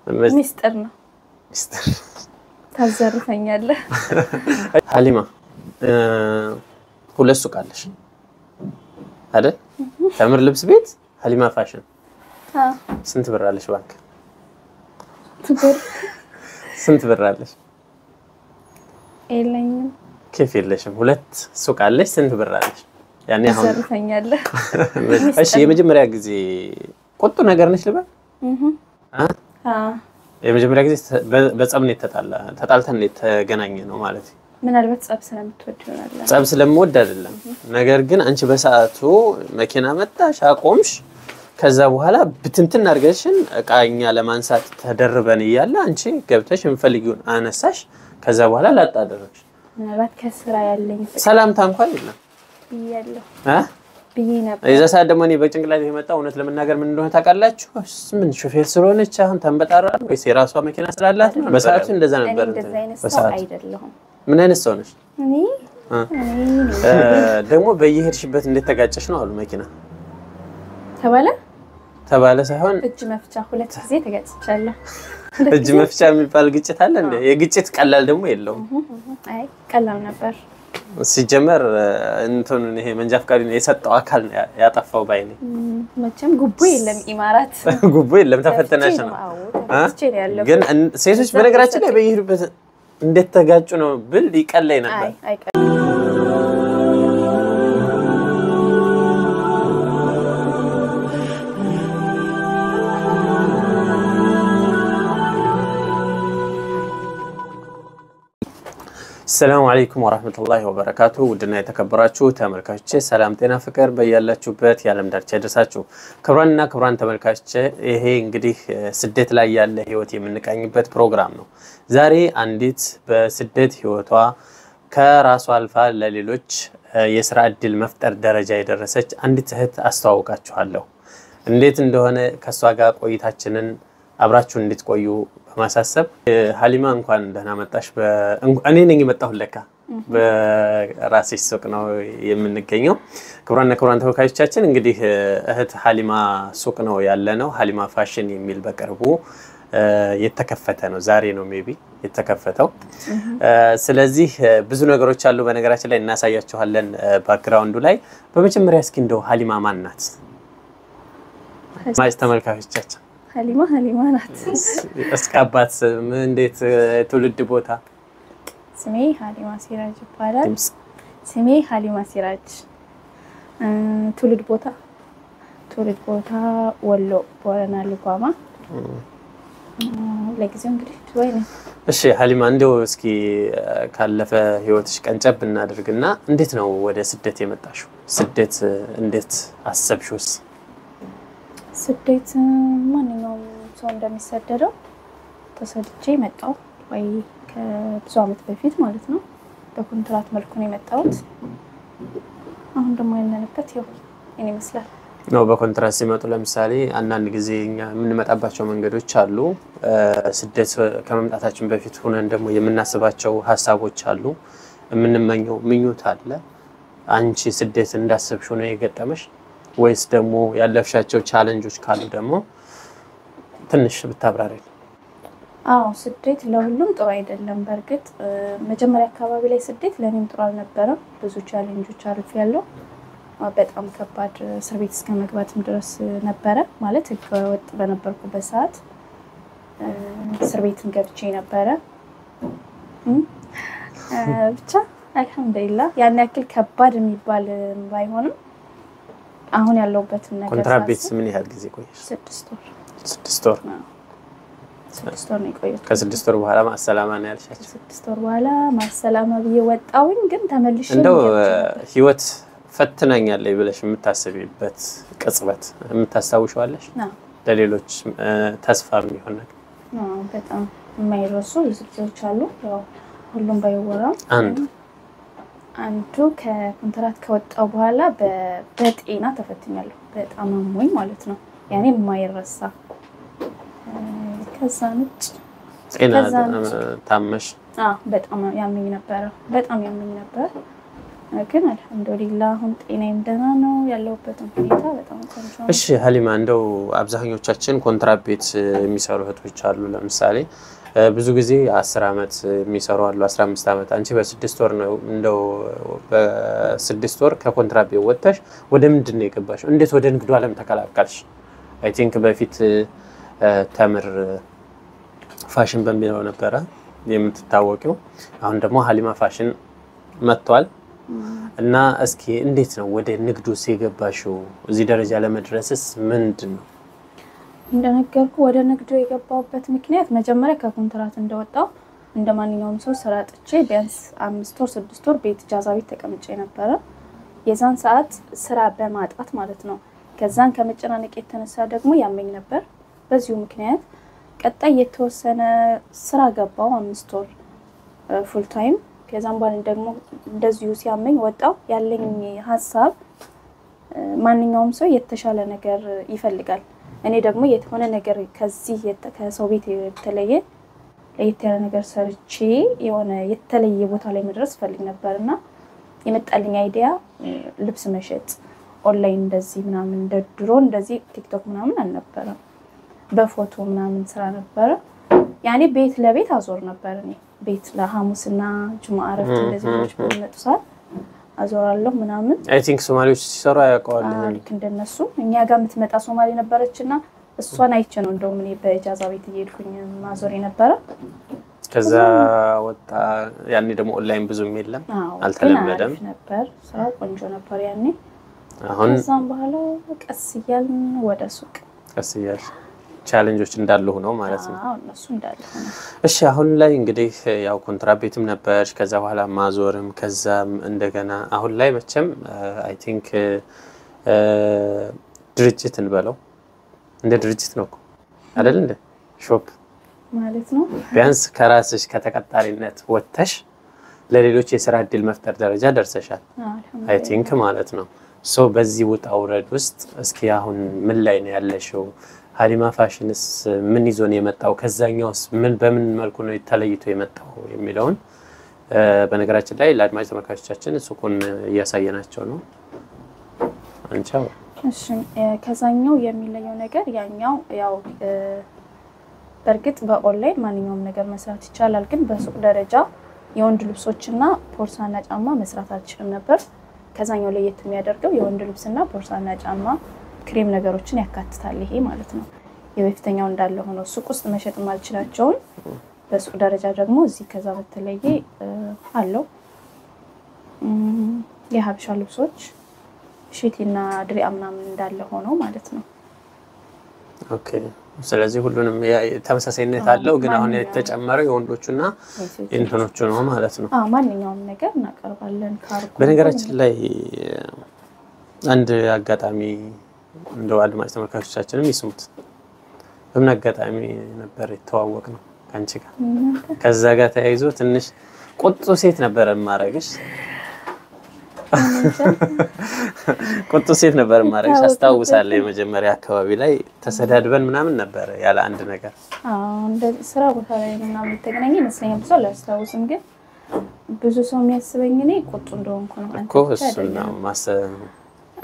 ሚስጥር ነው ሚስጥር ታዘርፈኛለህ ሀሊማ ሁለት ሱቅ አለሽ አይደል ተምር ልብስ ቤት ሀሊማ ፋሽን ስንት ብር አለሽ ባንክ ስንት ብር አለሽ የለኝም كيف የለሽም ሁለት ሱቅ አለሽ ስንት ብር አለሽ ያኔ አሁን ታዘርፈኛለህ እሺ የመጀመሪያ ጊዜ ቁጡ ነገር ነሽ ልበል የመጀመሪያ ጊዜ በጸብ ነው ተጣልተን ነው ተገናኘ ነው ማለት ምን አልበት ጸብ ስለምትወድ ይሆናል ጸብ ስለምወድ አይደለም ነገር ግን አንቺ በሰዓቱ መኪና መጣሽ አቆምሽ ከዛ በኋላ ብትንትን አርገሽን እቃኛ ለማንሳት ተደርበን ይያለ አንቺ ገብተሽ እንፈልጊውን አነሳሽ ከዛ በኋላ ላጣደረሽ ምናልባት ከስራ ያለኝ ሰላምታ እንኳን የለም ይያለሁ بينا إذا ساعد ماني بجنجل هذه متى ونتلم النجار من دون تقلّج من شوفير سرونة شاهن تنبت أراد ويصير أسوأ مكينة سلالات بس عارفين دزان البرد بس من أين السونش؟ ني دمو بيهر شبت اللي تقعد شنو هالو مكينة؟ تباله سهون الجمع في شاخولة زيت قاعد تشاله الجمع في شام البال قيتش هلا يقيتش تقلّل دمو يلو أي قلّل نبر ሲጀመር እንትን ይሄ መንጃ ፍቃድ የሰጠው አካል ያጠፋው ባይኔ መቼም ጉቦ የለም ኢማራት ጉቦ የለም ተፈተናሽ ነው ግን ሴቶች በነገራችን ላይ በይሄዱበት እንዴት ተጋጩ ነው ብል ይቀለይ ነበር السلام عليكم ورحمة الله وبركاته ودنا يتكبراتشو تملكاتشي سلام تينا فكر بيالاتشو بات يالم دارتشي درساتشو كبران تملكاتشي إيه انقديه سدت لا ياله هيوتي منك عني بات بروغرام نو زاري عنديت بسدت هيوتوا كراسو الفا لليلوش يسرع الدل مفتر درجة يدرسج عنديت هت أستوقاتشو هالو عنديت اندوهن كسواقا قويتاتشنن أبراتشو عنديت قويو ማሳሰብ ሀሊማ እንኳን ደህና መጣሽ እኔ ነኝ መጣሁ ለካ በራስሽ ሱቅ ነው የምንገኘው ክብራን ተወካዮቻችን እንግዲህ እህት ሀሊማ ሱቅ ነው ያለነው ሀሊማ ፋሽን የሚል በቅርቡ የተከፈተ ነው ዛሬ ነው ሜቢ የተከፈተው ስለዚህ ብዙ ነገሮች አሉ በነገራችን ላይ እናሳያችኋለን ባክግራውንዱ ላይ በመጀመሪያ እስኪ እንደው ሀሊማ ማን ናት ማይስ ተመልካቾቻችን ሀሊማ ናት እስካባት ምን እንዴት ትውልድ ቦታ ስሜ ሀሊማ ሲራጅ ይባላል ስሜ ሀሊማ ሲራጅ ትውልድ ቦታ ወሎ ቦረና ልጓማ ለጊዜው እንግዲህ ወይ ነው እሺ ሀሊማ እንደው እስኪ ካለፈ ህይወትሽ ቀንጨብ እናድርግና እንዴት ነው ወደ ስደት የመጣሽው ስደት እንዴት አሰብሽውስ ስደት ማንኛውም ሰው እንደሚሰደደው ተሰድጄ መጣሁ ወይ ከብዙ አመት በፊት ማለት ነው በኮንትራት መልኩ ነው የመጣሁት አሁን ደግሞ ያለንበት ይኸው እኔ መስላል ነው በኮንትራት ሲመጡ ለምሳሌ አንዳንድ ጊዜኛ የምንመጣባቸው መንገዶች አሉ ስደት ከመምጣታችን በፊት ሆነን ደግሞ የምናስባቸው ሐሳቦች አሉ የምንመኘው ምኞት አለ አንቺ ስደት እንዳሰብሽው ነው የገጠመሽ ወይስ ደግሞ ያለፍሻቸው ቻሌንጆች ካሉ ደግሞ ትንሽ ብታብራሪ አዎ ስደት ለሁሉም ጥሩ አይደለም በርግጥ መጀመሪያ አካባቢ ላይ ስደት ለኔም ጥሩ አልነበረም ብዙ ቻሌንጆች አልፌያለሁ በጣም ከባድ እስር ቤት እስከ መግባትም ድረስ ነበረ ማለት ወጥ በነበርኩበት ሰዓት እስር ቤትም ገብቼ ነበረ ብቻ አልহামዱሊላህ ያን ያክል ከባድ የሚባል ባይሆንም አሁን ያለውበት ነገር ኮንትራት ቤት ምን ያህል ጊዜ ቆየሽ 6 ወር ነው የቆየሁት ከ6 ወር በኋላ ማሰላማ ነው ያልሻቸው 6 ወር በኋላ ማሰላማ ብዬ ወጣሁኝ ግን ተመልሼ እንደው ህይወት ፈትናኛለች ብለሽ የምታስቢበት ቅጽበት የምታስታውሻለሽ ለሌሎች ተስፋ የሚሆን ነገር በጣም የማይረሱ ዝግጅቶች አሉ ያው ሁሉም ባይወራም አንዱ ከኮንትራት ከወጣው በኋላ በጤና ተፈትኛለሁ በጣም አሞኝ ማለት ነው ያኔ የማይረሳ ከዛንጭ ጤና ታመሽ በጣም ያመኝ ነበር ግን አልሐምዱሊላህ አሁን ጤናዬም ደህና ነው ያለሁበትም ሁኔታ በጣም ቆንጆ ነው። እሺ ሀሊማ እንደው አብዛኞቻችን ኮንትራት ቤት የሚሰሩ እህቶች አሉ ለምሳሌ ብዙ ጊዜ 10 አመት የሚሰሩ አሉ 15 አመት አንቺ በ6 ወር ነው እንደው በ6 ወር ከኮንትራት ቤት ወጥተሽ ወደ ምንድን ነው የገባሽው እንዴት ወደ ንግዱ ዓለም ተቀላቀልሽ አይ ቲንክ በፊት ተምር ፋሽን በሚለው ነበር የምትታወቂው አሁን ደግሞ ሀሊማ ፋሽን መጥቷል እና እስኪ እንዴት ነው ወደ ንግዱ ሲገባሽው እዚህ ደረጃ ለመድረስስ ምንድነው እንደነገርኩ ወደ ንግዱ የገባውበት ምክንያት መጀመሪያ ከኮንትራት እንደወጣው እንደማንኛውም ሰው ስራ አጥቼ ቢያንስ 5 ወር 6 ወር ቤት ጃዛ ቤት ተቀምጬ ነበር የዛን ሰዓት ስራ በማጣት ማለት ነው ከዛን ከመጨናነቅ የተነሳ ደግሞ ያመኝ ነበር በዚሁ ምክንያት ቀጣይ የተወሰነ ስራ ገባው 5 ወር ፉል ታይም ከዛን በኋላ ደግሞ እንደዚሁ ሲያመኝ ወጣው ያለኝ ሐሳብ ማንኛውም ሰው የተሻለ ነገር ይፈልጋል እኔ ደግሞ የሆነ ነገር ከዚህ ከሰው ቤት የተለየ ለየተያለ ነገር ሰርቼ የሆነ የተለየ ቦታ ላይ መድረስ ፈልግ ነበርና የመጣልኝ አይዲያ ልብስ መሸጥ ኦንላይን እንደዚህ ምናምን እንደድሮ እንደዚህ ቲክቶክ ምናምን አልነበረም በፎቶ ምናምን ስራ ነበር ያኔ ቤት ለቤት አዞር ነበር እኔ ቤት ለሐሙስና ጁማዓ አረፍት እንደዚህ ልጅ በመጡ ሰዓት አዞራለሁ ምናምን አይ ቲንክ ሶማሊዎች ሲሰሩ ያውቃሉ ልክ እንደነሱ እኛ ጋር የምትመጣ ሶማሊ ነበረችና እሷን አይቼ ነው እንደው ምን በጃዛ ቤት እየሄድኩኝ ማዞር የነበረ ከዛ ወጣ ያኔ ደግሞ ኦንላይን ብዙም የለም አልተለመደም ነበር ስራው ቆንጆ ነበር ያኔ አሁን ከዛም በኋላ ቀስ ይያልን ወደ ሱቅ ቀስ ይያል ቻሌንጆች እንዳሉ ሆነው ማለት ነው አዎ እነሱ እንዳሉ ሆነው እሺ አሁን ላይ እንግዲህ ያው ኮንትራት ቤትም ነበር ከዛ በኋላ ማዞርም ከዛም እንደገና አሁን ላይ መቼም አይ ቲንክ ድርጅት እንበለው እንደ ድርጅት ነው አይደል እንደ ሾፕ ማለት ነው ቢያንስ ከራስሽ ከተቀጣሪነት ወጥተሽ ለሌሎች የሥራ እድል መፍጠር ደረጃ ደርሰሻል አይ ቲንክ ማለት ነው ሶ በዚህ ወጣ ውረድ ውስጥ እስኪ አሁን ምን ላይ ነው ያለሽው ሀሊማ ፋሽንስ ምን ይዞ ነው የመጣው ከዛኛውስ ምን በምን መልኩ ነው ተለይቶ የመጣው የሚለውን በነገራችን ላይ ለአድማጭ ተመልካቾቻችን ሱቁን እያሳየናቸው ነው አንቻው እሺ ከዛኛው የሚለየው ነገር ያኛው ያው በርግጥ በኦንላይን ማንኛውም ነገር መስራት ይቻላል ግን በሱቅ ደረጃ የወንድ ልብሶችና ፖርሳና ጫማ መስራት አልችልም ነበር ከዛኛው ለየት የሚያደርገው የወንድ ልብስና ፖርሳና ጫማ ክሬም ነገሮችን ያካትታል ይሄ ማለት ነው የበፊተኛው እንዳለ ሆኖ ሱቅ ውስጥ መሸጥ ማልችላቸው በሱቅ ደረጃ ደግሞ እዚህ ከዛ በተለየ አለው የሀበሻ ልብሶች ሽቲና ድሪያ ምናምን እንዳለ ሆኖ ማለት ነው ኦኬ ስለዚህ ሁሉንም ተመሳሳይነት አለው ግን አሁን የተጨመረው የወንዶቹና የእንትኖቹ ነው ማለት ነው ማንኛውም ነገር እናቀርባለን ካርጎ በነገራችን ላይ አንድ አጋጣሚ እንደው አድማጭ ተመልካቾቻችንም ይስሙት በምን አጋጣሚ ነበር የተዋወቅ ነው ካንቺ ጋር ከዛ ጋር ተያይዞ ትንሽ ቁጡ ሴት ነበር ማረግሽ ቁጡ ሴት ነበር ማረግሽ አስተዋውሳለሁ የመጀመሪያ አካባቢ ላይ ተሰዳድበን ምናምን ነበር ያለ አንድ ነገር እንደ ስራ ቦታ ላይ ምናምን ተገናኘ መስለኝ ብዙ አላስታውስም ግን ብዙ ሰው የሚያስበኝ እኔ ቁጡ እንደሆንኩ ነው እኮ እሱና ማሰብ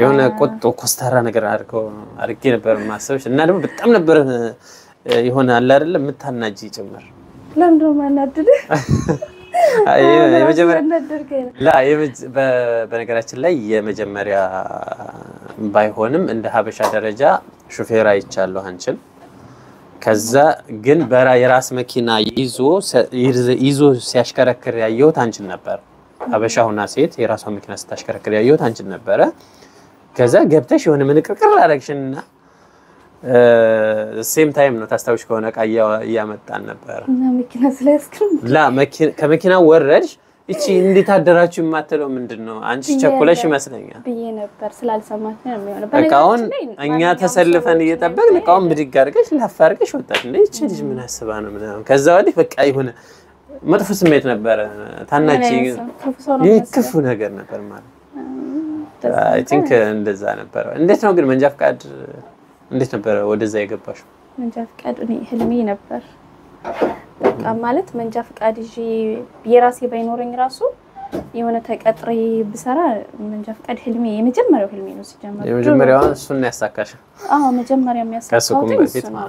የሆነ ቁጡ ኮስታራ ነገር አድርጌ ነበር ማሰብሽ እና ደግሞ በጣም ነበር የሆነ አለ አይደል የምታናጂ ጭምር ለምንድነው ማናደድ በነገራችን ላይ የመጀመሪያ ባይሆንም እንደ ሀበሻ ደረጃ ሹፌር አይቻለሁ አንቺን ከዛ ግን የራስ መኪና ይዞ ሲያሽከረክር ያየሁት አንቺን ነበር ሀበሻ ሆና ሴት የራሷ መኪና ስታሽከረክር ያየሁት አንቺን ነበር ከዛ ገብተሽ የሆነ ምንቅርቅር አረግሽና ሴም ታይም ነው ታስታውሽ ከሆነ ቃያ ያመጣን ነበር እና መኪና ስለያስከም ከመኪና ወረድሽ እቺ እንዴት አደራችሁ የማትለው ምንድነው አንቺ ቸኮለሽ ይመስለኛል ብዬ ነበር ስላልሰማት ነው የሚሆነው በቃውን እኛ ተሰልፈን እየጠበቅን ቃውን ብድግ አድርገሽ ላፋርገሽ ወጣሽ እንዴ እቺ ልጅ ምን አስባ ነው ምናምን ከዛ ወዲህ በቃ ይሁን መጥፎ ስሜት ነበር ታናቺ ይክፉ ነገር ነበር ማለት አይ ቲንክ እንደዛ ነበር እንዴት ነው ግን መንጃ ፍቃድ እንዴት ነበር ወደዛ የገባሽው መንጃ ፍቃድ እኔ ህልሜ ነበር በቃ ማለት መንጃ ፍቃድ ይዤ የራሴ ባይኖረኝ ራሱ የሆነ ተቀጥሬ ብሰራ መንጃ ፈቃድ ህልሜ የመጀመሪያው ህልሜ ነው ሲጀመር የመጀመሪያው እሱን ያሳካሽ መጀመሪያ የሚያሳካው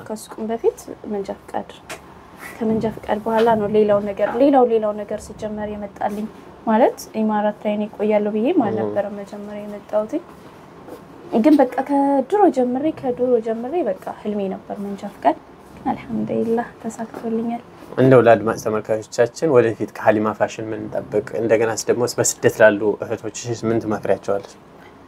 ከሱቁም በፊት መንጃ ፈቃድ ከመንጃ ፈቃድ በኋላ ነው ሌላው ነገር ሲጀመር የመጣልኝ ማለት ኢማራት ላይ ነው ቆያለሁ ብዬ ማለት ነበር መጀመሪያ የመጣሁት ግን በቃ ከድሮ ጀምሬ በቃ ህልሜ ነበር መንጃ ፈቃድ ግን አልহামዱሊላህ ተሳክቶልኛል እንደው ለአድማጭ ተመልካቾቻችን ወደፊት ከሀሊማ ፋሽን ምን እንጠብቅ እንደገናስ ደግሞ በስደት ላሉ እህቶችሽ ምን ትመክሪያቸዋለሽ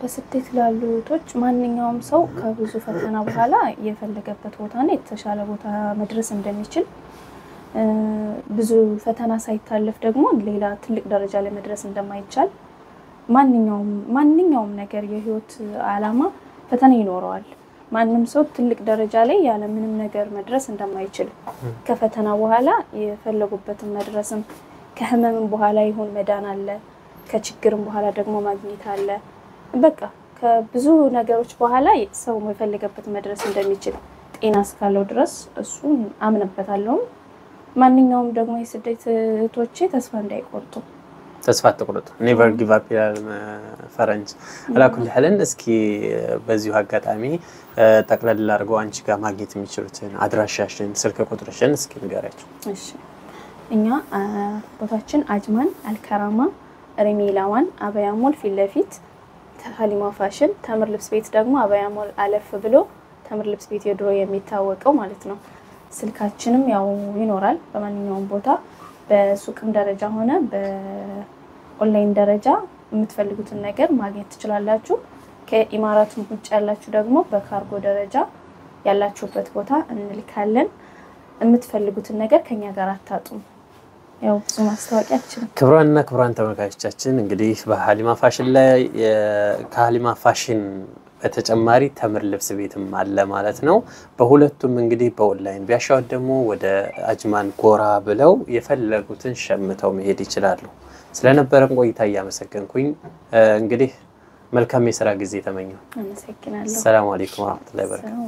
በስደት ላሉ እህቶች ማንኛውም ሰው ከብዙ ፈተና በኋላ የፈለገበት ቦታ ነው የተሻለ ቦታ መድረስ እንደሚችል ብዙ ፈተና ሳይታለፍ ደግሞ ሌላ ትልቅ ደረጃ ላይ መድረስ እንደማይቻል ማንኛውም ነገር የህይወት ዓላማ ፈተና ይኖረዋል ማንንም ሰው ትልቅ ደረጃ ላይ ያለ ምንም ነገር መድረስ እንደማይችል ከፈተና በኋላ የፈለጉበትን መድረስም ከህመም በኋላ ይሁን መዳን አለ ከችግርም በኋላ ደግሞ ማግኘት አለ በቃ ከብዙ ነገሮች በኋላ ሰው የፈለገበት መድረስ እንደሚችል ጤና እስካለው ድረስ እሱን አምንበታለሁ ማንኛውም ደግሞ የስደት እህቶቼ ተስፋ እንዳይቆርጡ ተስፋ አትቆርጡ never give up ይላል ፈረንጅ አላኩል ሐለን እስኪ በዚሁ አጋጣሚ ጠቅለል አድርገው አንቺ ጋር ማግኘት የሚችሉትን አድራሻሽን ስልክ ቁጥርሽን እስኪ ንገሪያቸው እሺ እኛ ቦታችን አጅማን አልከራማ ሪሚላዋን አበያሞል ፊትለፊት ሀሊማ ፋሽን ተምር ልብስ ቤት ደግሞ አበያሞል አለፍ ብሎ ተምር ልብስ ቤት የድሮ የሚታወቀው ማለት ነው ስልካችንም ያው ይኖራል በማንኛውም ቦታ በሱቅም ደረጃ ሆነ በኦንላይን ደረጃ የምትፈልጉትን ነገር ማግኘት ትችላላችሁ ከኢማራት ውጭ ያላችሁ ደግሞ በካርጎ ደረጃ ያላችሁበት ቦታ እንልካለን የምትፈልጉትን ነገር ከኛ ጋር አታጡም ያው ብዙ ማስተዋቂያችን ክብራን ተመልካቾቻችን እንግዲህ በሀሊማ ፋሽን ላይ ከሀሊማ ፋሽን በተጨማሪ ተምር ልብስ ቤትም አለ ማለት ነው በሁለቱም እንግዲህ በኦንላይን ቢያሻው ደግሞ ወደ አጅማን ጎራ ብለው የፈለጉትን ሸምተው መሄድ ይችላሉ ስለነበረን ቆይታ ያመሰግንኩኝ እንግዲህ መልካም የሥራ ጊዜ ተመኘው አመሰግናለሁ ሰላም አለይኩም ወራህመቱላሂ ወበረካቱ